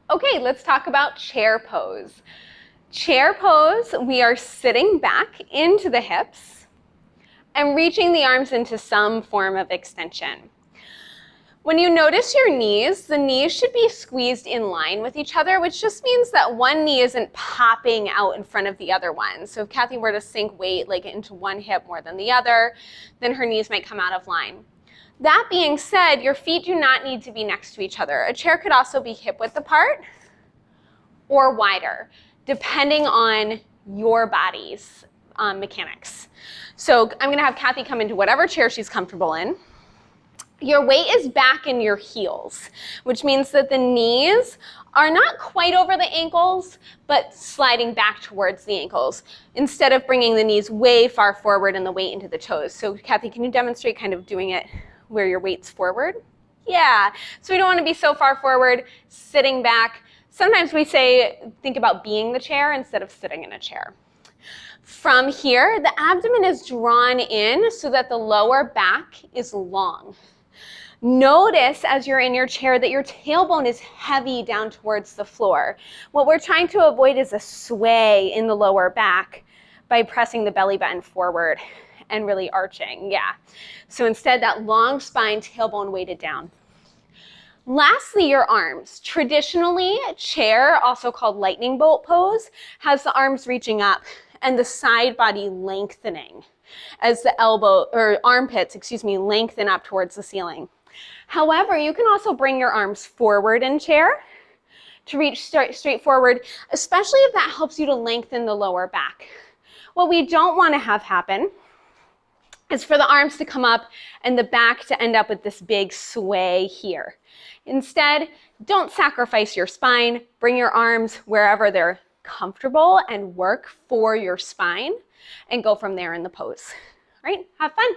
Okay, let's talk about chair pose. Chair pose, we are sitting back into the hips and reaching the arms into some form of extension. When you notice your knees, the knees should be squeezed in line with each other, which just means that one knee isn't popping out in front of the other one. So if Kathy were to sink weight like into one hip more than the other, then her knees might come out of line. That being said, your feet do not need to be next to each other. A chair could also be hip width apart or wider, depending on your body's mechanics. So I'm gonna have Kathy come into whatever chair she's comfortable in. Your weight is back in your heels, which means that the knees are not quite over the ankles, but sliding back towards the ankles, instead of bringing the knees way far forward and the weight into the toes. So Kathy, can you demonstrate kind of doing it where your weight's forward? Yeah, so we don't want to be so far forward, sitting back. Sometimes we say, think about being the chair instead of sitting in a chair. From here, the abdomen is drawn in so that the lower back is long. Notice as you're in your chair that your tailbone is heavy down towards the floor. What we're trying to avoid is a sway in the lower back by pressing the belly button forward and really arching, yeah. So instead, that long spine, tailbone weighted down. Lastly, your arms. Traditionally, chair, also called lightning bolt pose, has the arms reaching up and the side body lengthening as the armpits, lengthen up towards the ceiling. However, you can also bring your arms forward in chair to reach straight forward, especially if that helps you to lengthen the lower back. What we don't want to have happen is for the arms to come up and the back to end up with this big sway here. Instead, don't sacrifice your spine. Bring your arms wherever they're comfortable and work for your spine and go from there in the pose. All right, have fun.